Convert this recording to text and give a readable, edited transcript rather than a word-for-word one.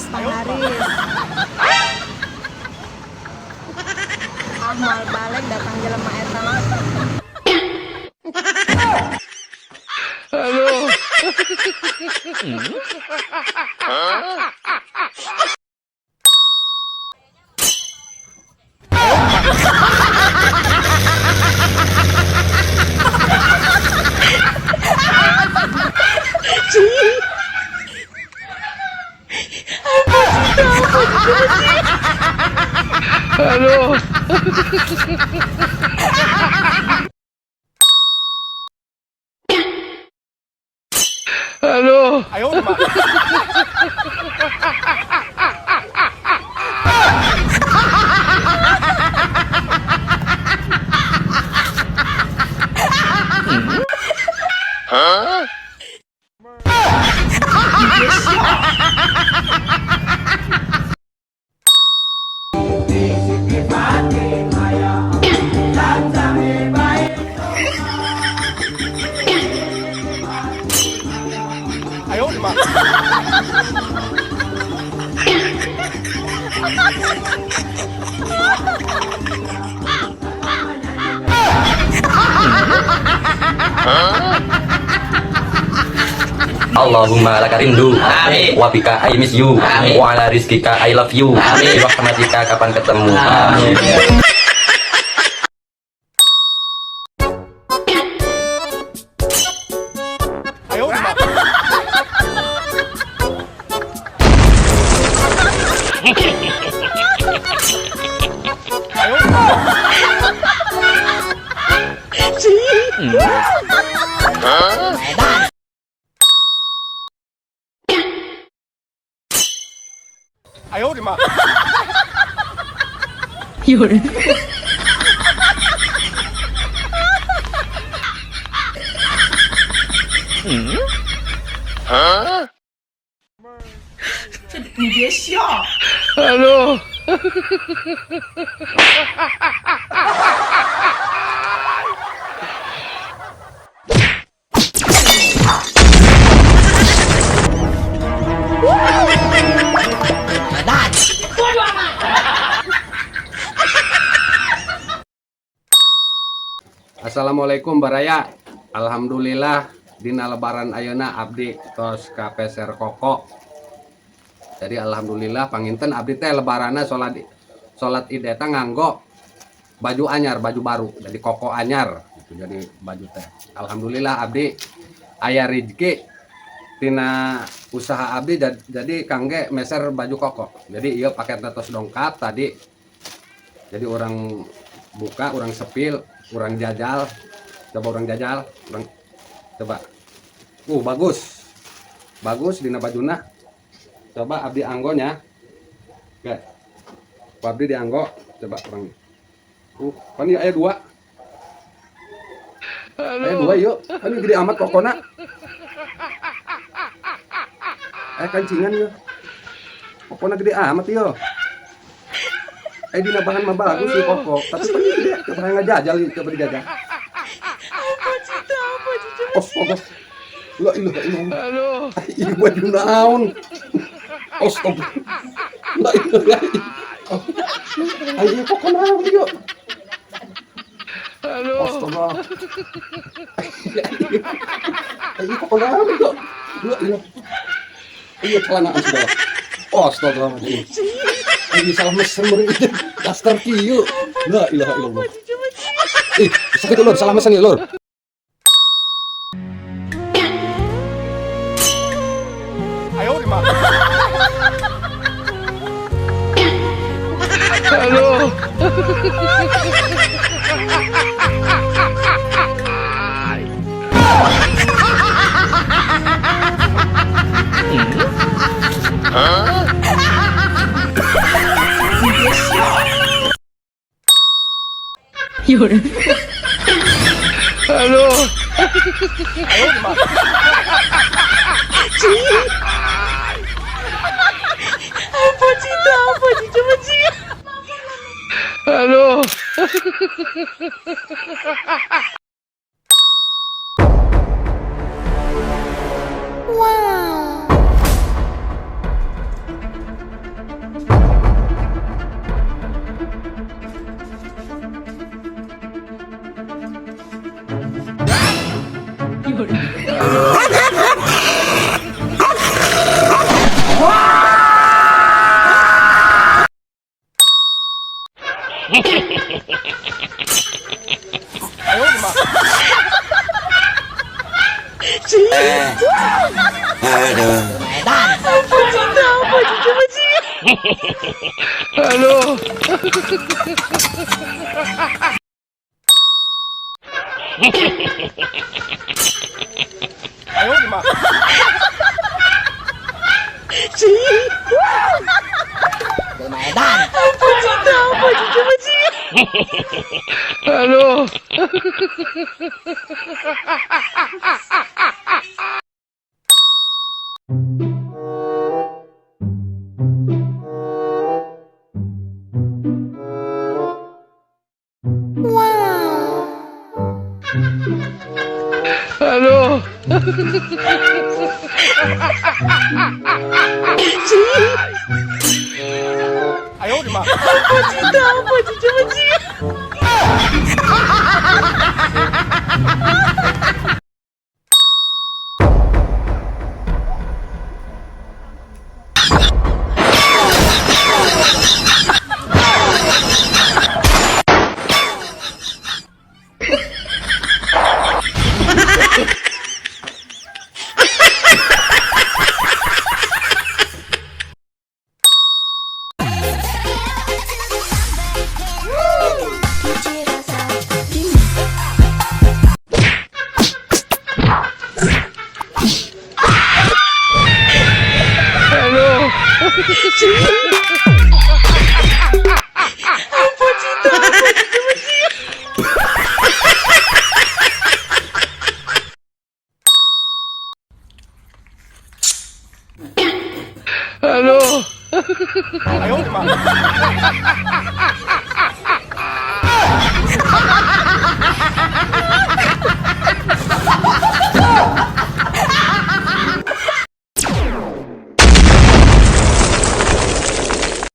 Panglaris. Mal balik datang jelema eta mah. Halo. Halo. Halo. Ayo, Mak. Ayo, Mak. Allahumma laka rindu. Amin. Wa bika I miss you. Amin. Wa ala rizkika I love you. Amin. Di rahmatika kapan ketemu. Amin. Ayo, Mak. Ayo, Mak. Ayo, Mak. Halo. Assalamualaikum baraya. Alhamdulillah dina lebaran ayeuna abdi tos ka peser koko. Jadi alhamdulillah panginten abdi teh lebarana salat Id eta nganggo baju anyar, baju baru. Jadi koko anyar gitu jadi baju teh. Alhamdulillah abdi aya rezeki tina usaha abdi jadi kangge meser baju koko. Jadi ieu paket tos dongkap tadi. Jadi orang buka, orang sepil, orang jajal, coba orang jajal, orang coba, bagus dina bajuna, coba abdi anggonya, oke, abdi dianggo, coba orang, kan ini ayat dua, yuk, kan ini gede amat kokona, kancingan yuk, kokona gede amat yuk. Dina bahan mah bagus sih koko, tapi kan gede, coba ngajajal yuk, coba dijajal. Astaga, la ilaha illallah. Halo. Ieu baju naon? Astaga, la ilaha illallah. Ayo kok naon yuk? Halo. Astaga. Ayo kok naon yuk? La ilaha. Iya celanaan segala. Astaga. Ini salah mesen meureun daster kieu. La ilaha illallah. Sakit lur, salah mesen ya lur. Ayo, Mak. Halo. Halo. 哎呦我的妈！ Halo. Halo. 哎呦我的妈！ Halo. Halo. 哎呦我的妈！ Halo. Halo. 哎呦我的妈！